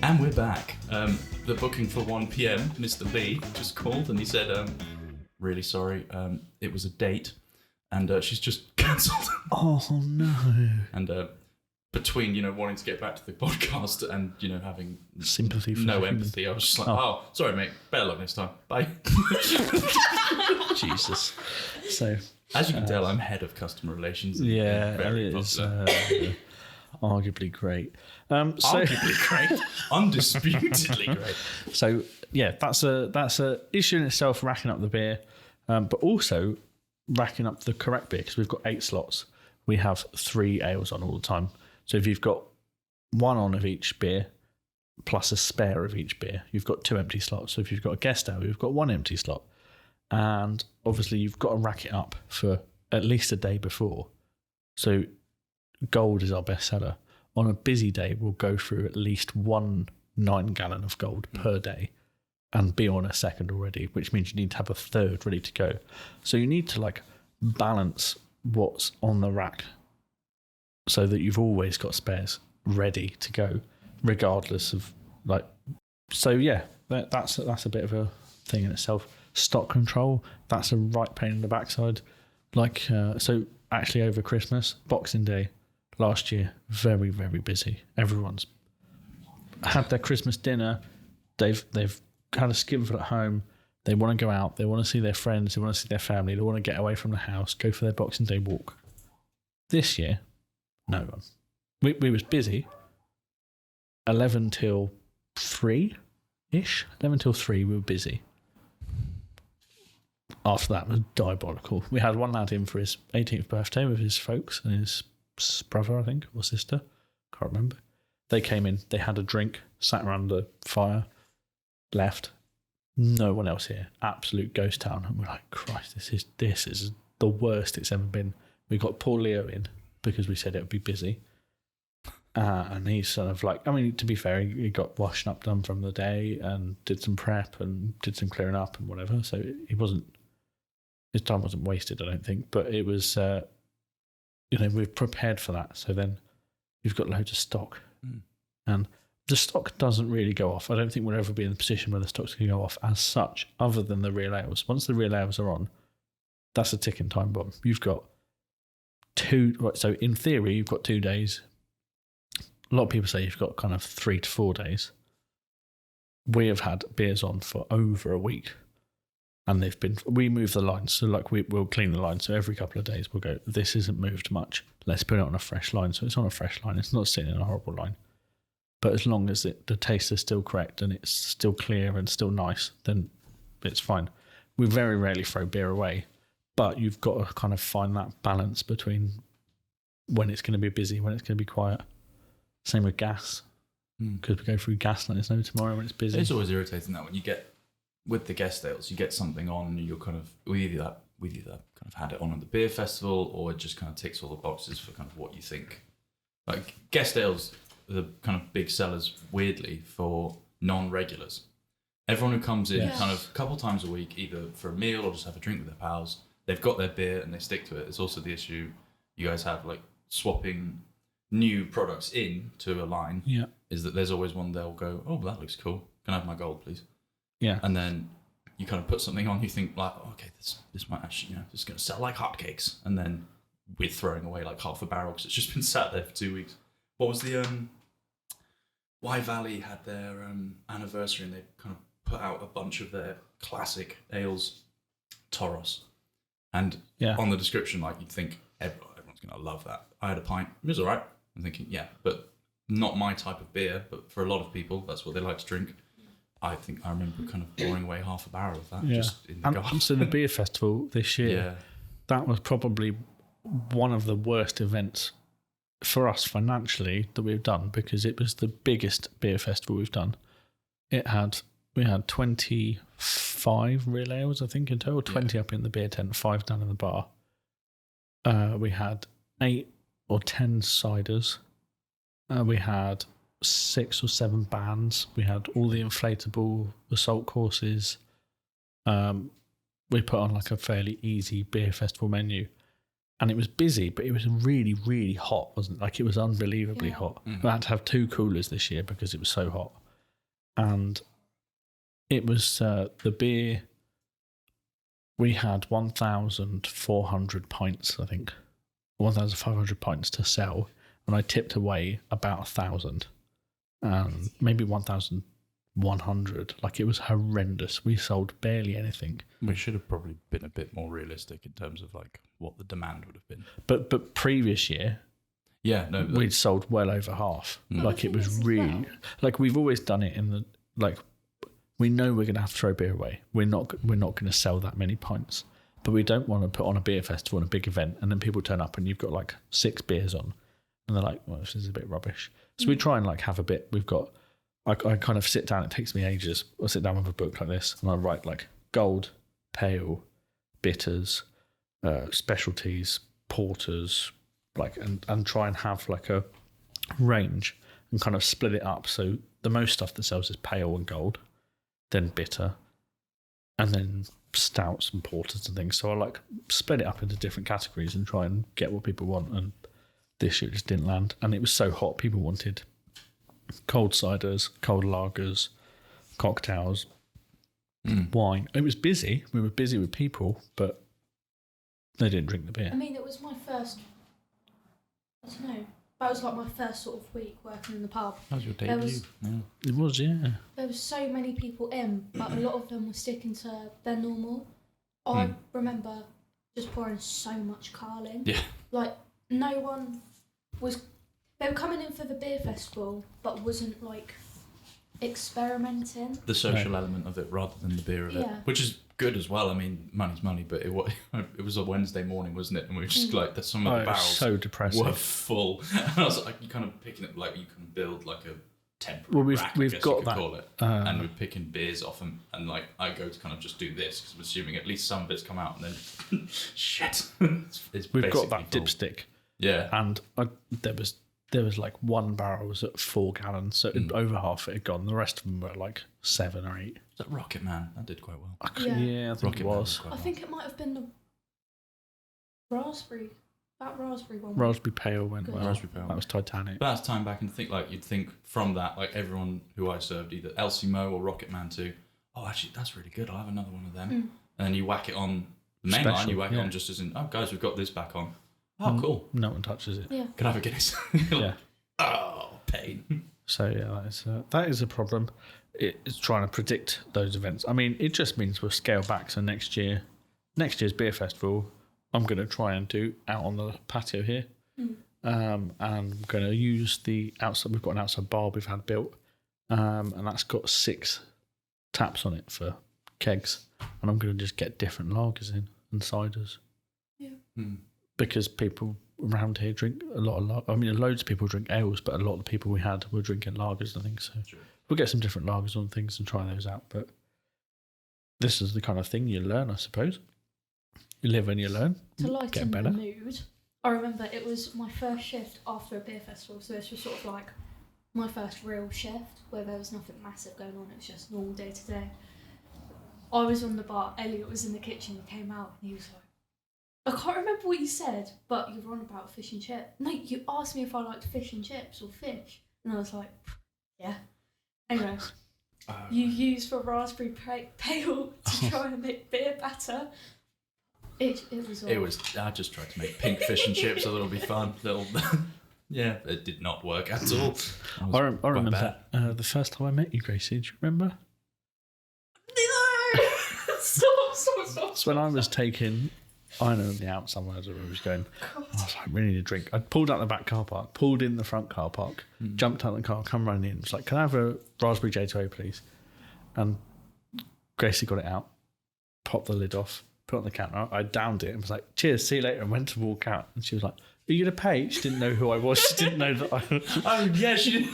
Speaker 2: And we're back. The booking for 1 p.m, Mr. Lee just called and he said, really sorry, it was a date and she's just cancelled.
Speaker 1: Oh, no.
Speaker 2: And between, wanting to get back to the podcast and, having
Speaker 1: Sympathy for
Speaker 2: no
Speaker 1: the human.
Speaker 2: empathy, I was just like, oh, sorry, mate. Better luck next time. Bye.
Speaker 1: Jesus. So,
Speaker 2: As you can tell, I'm head of customer relations.
Speaker 1: yeah,
Speaker 2: Very
Speaker 1: Elliot is
Speaker 2: popular.
Speaker 1: arguably great.
Speaker 2: Arguably great. Undisputedly great.
Speaker 1: So yeah, that's a issue in itself, racking up the beer, but also racking up the correct beer because we've got 8 slots. We have 3 ales on all the time. So if you've got 1 on of each beer plus a spare of each beer, you've got 2 empty slots. So if you've got a guest ale, you've got 1 empty slot, and obviously you've got to rack it up for at least a day before. So gold is our best seller. On a busy day, we'll go through at least 1 9-gallon of gold per day and be on a second already, which means you need to have a third ready to go. So you need to balance what's on the rack so that you've always got spares ready to go, regardless of So yeah, that's a bit of a thing in itself. Stock control, that's a right pain in the backside. So actually over Christmas, Boxing Day, last year, very, very busy. Everyone's had their Christmas dinner. They've had a skinful at home. They want to go out. They want to see their friends. They want to see their family. They want to get away from the house, go for their Boxing Day walk. This year, no one. We was busy. 11 till 3-ish. 11 till 3, we were busy. After that, it was diabolical. We had one lad in for his 18th birthday with his folks and his brother, I think, or sister. Can't remember. They came in, they had a drink, sat around the fire, left. No one else here. Absolute ghost town. And we're like, Christ, this is the worst it's ever been. We got poor Leo in because we said it would be busy. And he's sort of to be fair, he got washing up done from the day and did some prep and did some clearing up and whatever. So his time wasn't wasted, I don't think. But it was, we've prepared for that. So then you've got loads of stock. Mm. And the stock doesn't really go off. I don't think we'll ever be in the position where the stock's going to go off as such, other than the real ales. Once the real ales are on, that's a ticking time bomb. You've got 2, so in theory, you've got 2 days. A lot of people say you've got kind of 3 to 4 days. We have had beers on for over a week, and we move the lines. So we'll clean the line. So every couple of days we'll go, this isn't moved much. Let's put it on a fresh line. So it's on a fresh line. It's not sitting in a horrible line. But as long as the taste is still correct and it's still clear and still nice, then it's fine. We very rarely throw beer away, but you've got to kind of find that balance between when it's going to be busy, when it's going to be quiet. Same with gas, because we go through gas like there's no tomorrow when it's busy.
Speaker 2: It's always irritating that when you get, with the guest ales, you get something on and you're kind of, we either kind of had it on at the beer festival or it just kind of ticks all the boxes for kind of what you think. Like guest ales, the kind of big sellers, weirdly, for non-regulars. Everyone who comes in kind of a couple times a week, either for a meal or just have a drink with their pals, they've got their beer and they stick to it. It's also the issue you guys have, swapping new products in to a line, is that there's always one they'll go, oh, that looks cool. Can I have my gold, please? Yeah. And then you kind of put something on, you think okay, this might actually, this is going to sell like hotcakes. And then we're throwing away half a barrel because it's just been sat there for 2 weeks. What was the Y Valley had their anniversary and they kind of put out a bunch of their classic ales, Toros. And on the description, you'd think everyone's going to love that. I had a pint. It was all right. I'm thinking, but not my type of beer. But for a lot of people, that's what they like to drink. I think I remember kind of pouring away half a barrel of that just in the garden.
Speaker 1: So the beer festival this year, that was probably one of the worst events for us financially that we've done, because it was the biggest beer festival we've done. We had 25 real ales, I think, in total. 20 up in the beer tent, 5 down in the bar. We had 8 or 10 ciders. We had 6 or 7 bands. We had all the inflatable assault courses. We put on like a fairly easy beer festival menu. And it was busy, but it was really, really hot, wasn't it? Like, it was unbelievably hot.
Speaker 2: Mm.
Speaker 1: We had to have 2 coolers this year because it was so hot. And it was the beer. We had 1,400 pints, I think. 1,500 pints to sell. And I tipped away about 1,000. Maybe 1,100. Like, it was horrendous. We sold barely anything.
Speaker 2: We should have probably been a bit more realistic in terms of like what the demand would have been.
Speaker 1: But previous year, we'd sold well over half.
Speaker 2: Mm.
Speaker 1: Like, it was really like, we've always done it in the like. We know we're going to have to throw beer away. We're not going to sell that many pints, but we don't want to put on a beer festival and a big event, and then people turn up and you've got like 6 beers on, and they're like, "Well, this is a bit rubbish." So we try and like have a bit. We've got. I kind of sit down. It takes me ages. I sit down with a book like this, and I write like gold, pale, bitters, specialties, porters, like, and try and have like a range and kind of split it up. So the most stuff that sells is pale and gold, then bitter, and then stouts and porters and things. So I like split it up into different categories and try and get what people want. And this year it just didn't land. And it was so hot, people wanted cold ciders, cold lagers, cocktails, wine. It was busy. We were busy with people, but they didn't drink the beer.
Speaker 3: I mean, it was my first. I don't know. That was like my first sort of week working in the pub.
Speaker 2: That was your debut.
Speaker 1: It was, yeah.
Speaker 3: There was so many people in, but a lot of them were sticking to their normal. I remember just pouring so much Carling.
Speaker 2: Yeah.
Speaker 3: Like, no one was. They were coming in for the beer festival, but wasn't like experimenting.
Speaker 2: The social element of it rather than the beer of it, which is good as well. I mean, money's money, but it was a Wednesday morning, wasn't it? And we were just like, some of the barrels
Speaker 1: so depressing.
Speaker 2: were full. And I was like, you kind of picking it like you can build like a temporary rack,
Speaker 1: we've
Speaker 2: I guess
Speaker 1: got
Speaker 2: you could
Speaker 1: that,
Speaker 2: call it. And we're picking beers off them, and like I go to kind of just do this because I'm assuming at least some bits come out, and then shit, it's
Speaker 1: we've got that
Speaker 2: full.
Speaker 1: dipstick.
Speaker 2: Yeah,
Speaker 1: and there was like 1 barrel was at 4 gallons, so over half it had gone. The rest of them were like 7 or 8.
Speaker 2: Was that Rocket Man? That did quite well.
Speaker 1: Yeah, I think
Speaker 2: Rocket
Speaker 1: it
Speaker 2: Man
Speaker 1: was.
Speaker 3: I think it might have been the raspberry. That raspberry one.
Speaker 1: Raspberry Pale went
Speaker 3: Good.
Speaker 1: well.
Speaker 2: Raspberry Pale.
Speaker 1: That was Titanic.
Speaker 2: But that's time back and think like you'd think from that, like everyone who I served, either Elsie Mo or Rocket Man 2, oh, actually, that's really good. I'll have another one of them. And then you whack it on the main line, you whack it on just as in, oh, guys, we've got this back on. Oh, cool.
Speaker 1: No one touches it.
Speaker 3: Yeah.
Speaker 2: Can I have a Guinness?
Speaker 1: Yeah.
Speaker 2: Oh, pain.
Speaker 1: So, yeah, that is a problem. It's trying to predict those events. I mean, it just means we'll scale back. So next year's beer festival, I'm going to try and do out on the patio here. And I'm going to use the outside. We've got an outside bar we've had built, and that's got 6 taps on it for kegs. And I'm going to just get different lagers in and ciders.
Speaker 3: Yeah.
Speaker 1: Because people around here drink a lot of loads of people drink ales, but a lot of the people we had were drinking lagers and things. So we'll get some different lagers on things and try those out. But this is the kind of thing you learn, I suppose. You live and you learn.
Speaker 3: To lighten
Speaker 1: get better.
Speaker 3: the mood, I remember it was my first shift after a beer festival, so this was sort of like my first real shift where there was nothing massive going on. It was just normal day to day. I was on the bar. Elliot was in the kitchen. He came out and he was like, I can't remember what you said, but you were on about fish and chips. No, you asked me if I liked fish and chips or fish. And I was like, yeah. Anyway, you used for raspberry pale to try and make beer batter. It was all...
Speaker 2: It was, I just tried to make pink fish and chips, so it'll be fun. Yeah, it did not work at all.
Speaker 1: I remember the first time I met you, Gracie. Do you remember?
Speaker 3: No! Stop.
Speaker 1: It's when I was taking Iron out somewhere as I was going. I was like, we need a drink. I pulled out the back car park, pulled in the front car park, jumped out of the car, come running in. It's like, can I have a raspberry J2O, please? And Gracie got it out, popped the lid off, put it on the counter. I downed it and was like, cheers, see you later, and went to walk out. And she was like, Are you going to pay? She didn't know who I was. She didn't know that I...
Speaker 2: Oh, yeah, she didn't.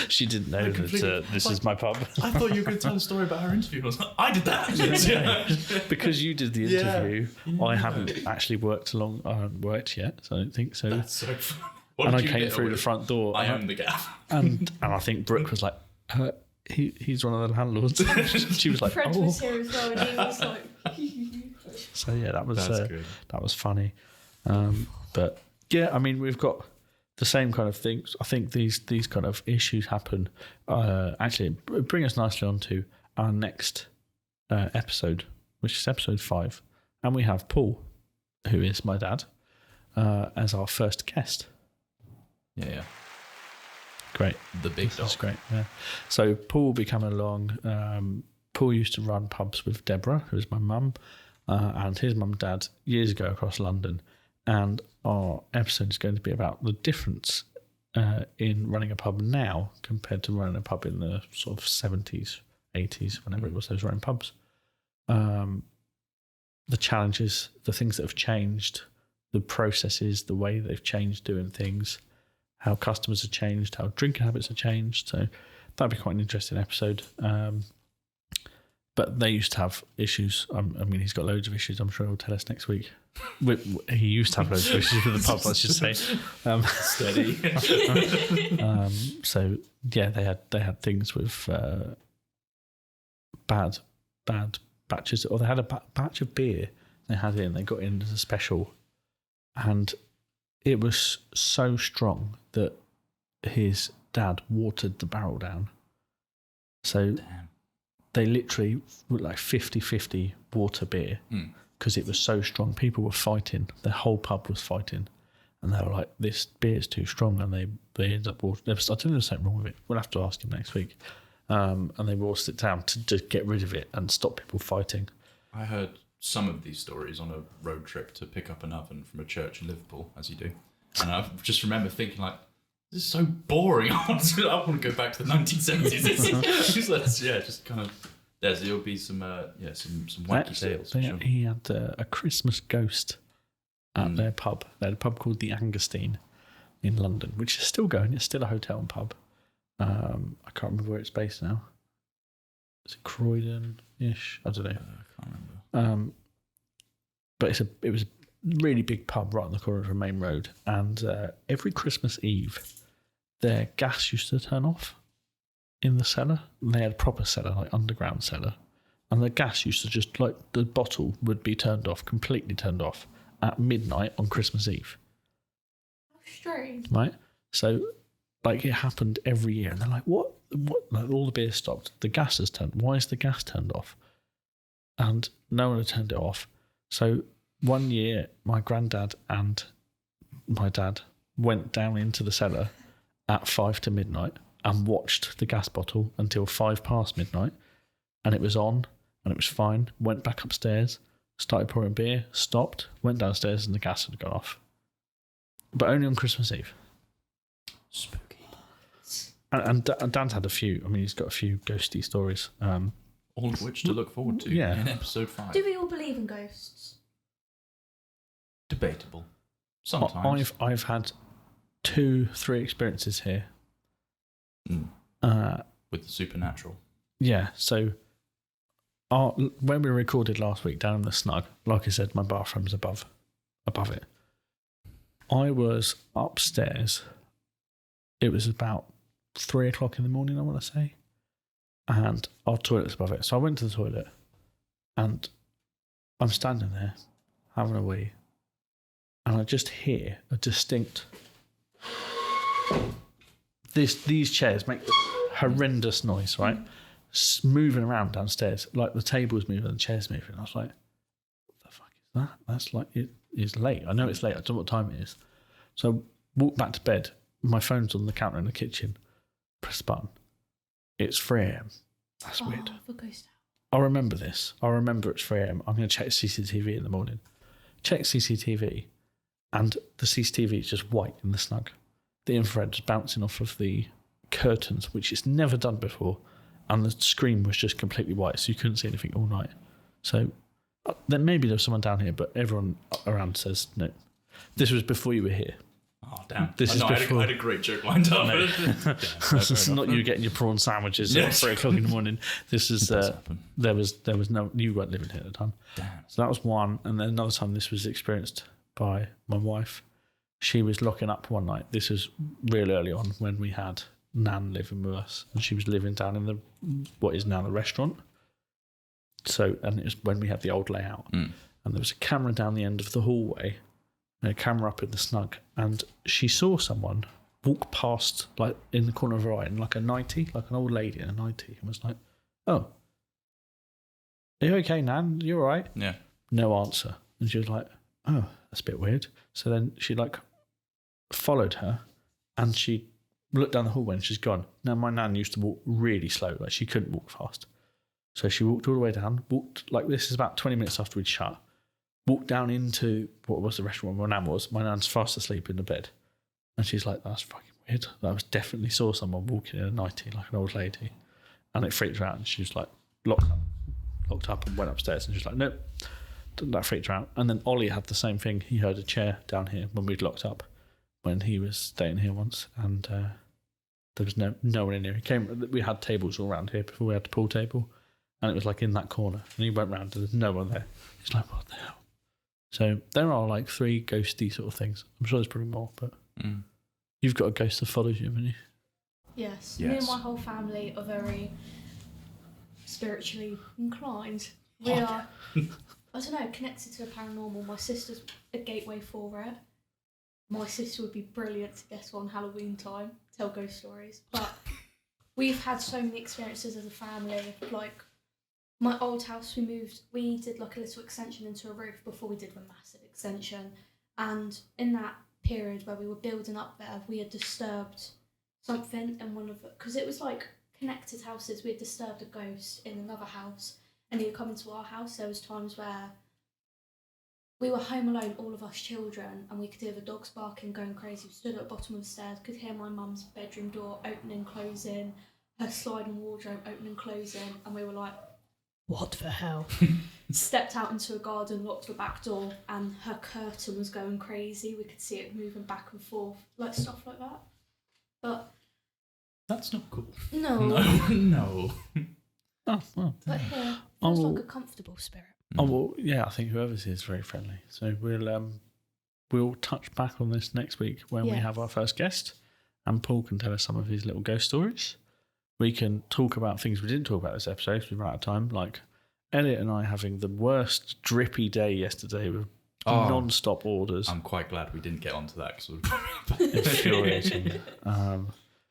Speaker 1: She didn't know that this is my pub.
Speaker 2: I thought you were going to tell a story about her interview. I was like, I did that.
Speaker 1: Because you did the interview, I haven't actually worked along. I haven't worked yet, so I don't think so.
Speaker 2: That's so funny.
Speaker 1: And I came through the front door.
Speaker 2: I own the gaff.
Speaker 1: And I think Brooke was like, he's one of the landlords. She was like,
Speaker 3: Fred was here as well, and he was like...
Speaker 1: So yeah, that was funny. But yeah, I mean, we've got the same kind of things. I think these kind of issues happen. Actually, bring us nicely on to our next episode, which is episode 5, and we have Paul, who is my dad, as our first guest.
Speaker 2: Yeah.
Speaker 1: Great.
Speaker 2: The big dog.
Speaker 1: That's great. Yeah. So Paul will be coming along. Paul used to run pubs with Deborah, who is my mum, and his mum and dad years ago across London. And our episode is going to be about the difference in running a pub now compared to running a pub in the sort of 70s, 80s, whenever it was those running pubs. The challenges, the things that have changed, the processes, the way they've changed doing things, how customers have changed, how drinking habits have changed. So that'd be quite an interesting episode. But they used to have issues. I mean, he's got loads of issues. I'm sure he'll tell us next week. He used to have loads of issues with the pub, let's just say.
Speaker 2: Steady.
Speaker 1: So yeah, they had things with bad batches, or they had a batch of beer they had in. They got in as a special, and it was so strong that his dad watered the barrel down. So.
Speaker 2: Damn.
Speaker 1: They literally were like 50-50 water beer because it was so strong. People were fighting. The whole pub was fighting. And they were like, this beer is too strong. And they ended up watering. I don't know there's something wrong with it. We'll have to ask him next week. And they watered it down to get rid of it and stop people fighting.
Speaker 2: I heard some of these stories on a road trip to pick up an oven from a church in Liverpool, as you do. And I just remember thinking like, this is so boring. I want to go back to the 1970s. Yeah, just kind of. There'll be some wacky tales. Sure.
Speaker 1: He had a Christmas ghost at their pub. They had a pub called the Angerstein in London, which is still going. It's still a hotel and pub. I can't remember where it's based now. Is it Croydon-ish? I don't know.
Speaker 2: I can't remember.
Speaker 1: But it was a really big pub right on the corner of a main road, and every Christmas Eve, their gas used to turn off in the cellar. And they had a proper cellar, like underground cellar, and the gas used to just, like, the bottle would be turned off, completely turned off at midnight on Christmas Eve.
Speaker 3: How strange.
Speaker 1: Right? So, like, it happened every year, and they're like, what? Like, all the beer stopped. The gas has turned. Why is the gas turned off? And no one had turned it off. So one year, my granddad and my dad went down into the cellar at 5 to midnight and watched the gas bottle until 5 past midnight, and it was on and it was fine. Went back upstairs, started pouring beer, stopped, went downstairs, and the gas had gone off. But only on Christmas Eve.
Speaker 2: Spooky.
Speaker 1: And Dan's had a few. I mean, he's got a few ghosty stories.
Speaker 2: All of which to look forward to in episode 5.
Speaker 3: Do we all believe in ghosts?
Speaker 2: Debatable. Sometimes.
Speaker 1: I've had 2-3 experiences here.
Speaker 2: With the supernatural.
Speaker 1: Yeah, so when we recorded last week down in the snug, like I said, my bathroom's above it. I was upstairs. It was about 3 o'clock in the morning, I want to say. And our toilet's above it. So I went to the toilet and I'm standing there having a wee. And I just hear a distinct... These chairs make horrendous noise, right? Moving around downstairs. Like the table's moving and the chair's moving. I was like, what the fuck is that? That's like, it is late. I know it's late. I don't know what time it is. So I walk back to bed. My phone's on the counter in the kitchen. Press the button. It's 3 a.m. That's weird.
Speaker 3: For ghost
Speaker 1: I remember this. I remember it's 3 a.m. I'm going to check CCTV in the morning. Check CCTV, and the CCTV is just white in the snug. The infrared's bouncing off of the curtains, which it's never done before, and the screen was just completely white, so you couldn't see anything all night. So then maybe there's someone down here, but everyone around says no. This was before you were here.
Speaker 2: Oh, damn.
Speaker 1: This is
Speaker 2: I
Speaker 1: before-
Speaker 2: had a great joke lined up.
Speaker 1: Mate.
Speaker 2: Damn,
Speaker 1: This is not you getting your prawn sandwiches at 3 o'clock in the morning. This is
Speaker 2: happen.
Speaker 1: there was no, you weren't living here at the time.
Speaker 2: Damn.
Speaker 1: So that was one, and then another time this was experienced by my wife. She was locking up one night. This was real early on when we had Nan living with us, and she was living down in what is now the restaurant. So, and it was when we had the old layout, and there was a camera down the end of the hallway, and a camera up in the snug, and she saw someone walk past, like in the corner of her eye, in like a 90, like an old lady in a 90, and was like, "Oh, are you okay, Nan? You all right?"
Speaker 2: Yeah.
Speaker 1: No answer, and she was like, "Oh, that's a bit weird." So then she like followed her, and she looked down the hallway, and she's gone. Now my nan used to walk really slow, like she couldn't walk fast. So she walked all the way down, walked like this is about 20 minutes after we'd shut, walked down into what was the restaurant where my nan was. My nan's fast asleep in the bed. And she's like, "That's fucking weird. I definitely saw someone walking in a 90, like an old lady." And it freaked her out. And she was like, locked up and went upstairs. And she was like, "Nope." That freaked her out. And then Ollie had the same thing. He heard a chair down here when we'd locked up, when he was staying here once. And there was no one in here. He came. We had tables all around here before we had the pool table. And it was like in that corner. And he went round and there's no one there. He's like, "What the hell?" So there are like 3 ghosty sort of things. I'm sure there's probably more, but you've got a ghost that follows you, haven't you?
Speaker 3: Yes. Me and my whole family are very spiritually inclined. We are, I don't know, connected to the paranormal. My sister's a gateway for it. My sister would be brilliant to guess on Halloween time, tell ghost stories. But we've had so many experiences as a family. Like, my old house, we did like a little extension into a roof before we did a massive extension. And in that period where we were building up there, we had disturbed something in one of it, because it was like connected houses. We had disturbed a ghost in another house, and he had come into our house. There was times where we were home alone, all of us children, and we could hear the dogs barking, going crazy. We stood at the bottom of the stairs, could hear my mum's bedroom door opening, closing, her sliding wardrobe opening and closing, and we were like, "What the hell?" Stepped out into a garden, locked the back door, and her curtain was going crazy. We could see it moving back and forth, like stuff like that. But
Speaker 2: that's not cool.
Speaker 3: No.
Speaker 2: No.
Speaker 1: Oh, well.
Speaker 3: But here, feels like a comfortable spirit.
Speaker 1: Oh, well, yeah, I think whoever's here is very friendly. So we'll touch back on this next week when we have our first guest, and Paul can tell us some of his little ghost stories. We can talk about things we didn't talk about this episode because we ran out of time, like Elliot and I having the worst drippy day yesterday with non-stop orders.
Speaker 2: I'm quite glad we didn't get onto that because
Speaker 1: infuriating.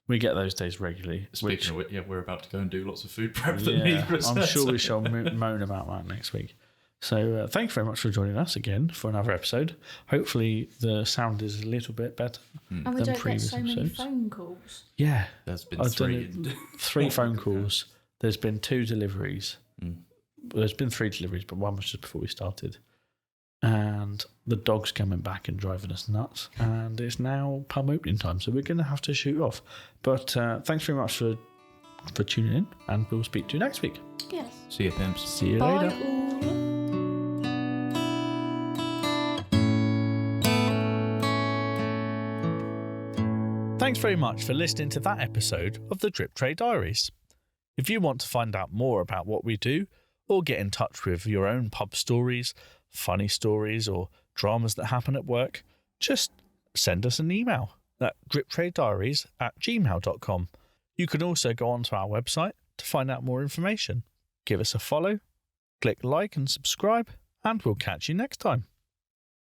Speaker 1: We get those days regularly.
Speaker 2: Speaking of which, we're about to go and do lots of food prep that needs research.
Speaker 1: I'm sure we shall moan about that next week. So thank you very much for joining us again for another episode. Hopefully the sound is a little bit better
Speaker 3: and we
Speaker 1: than
Speaker 3: don't
Speaker 1: previous
Speaker 3: get so many
Speaker 1: episodes.
Speaker 3: phone calls.
Speaker 1: Yeah.
Speaker 2: There's been 3.
Speaker 1: 3 phone calls. There's been 2 deliveries. There's been 3 deliveries, but one was just before we started. And the dog's coming back and driving us nuts. And it's now pub opening time, so we're going to have to shoot off. But thanks very much for tuning in, and we'll speak to you next week.
Speaker 3: Yes.
Speaker 2: See you, pimps.
Speaker 1: See you
Speaker 3: Bye
Speaker 1: later.
Speaker 3: all.
Speaker 1: Thanks very much for listening to that episode of the Drip Tray Diaries. If you want to find out more about what we do, or get in touch with your own pub stories, funny stories, or dramas that happen at work, just send us an email at driptraydiaries@gmail.com. You can also go onto our website to find out more information. Give us a follow, click like and subscribe, and we'll catch you next time.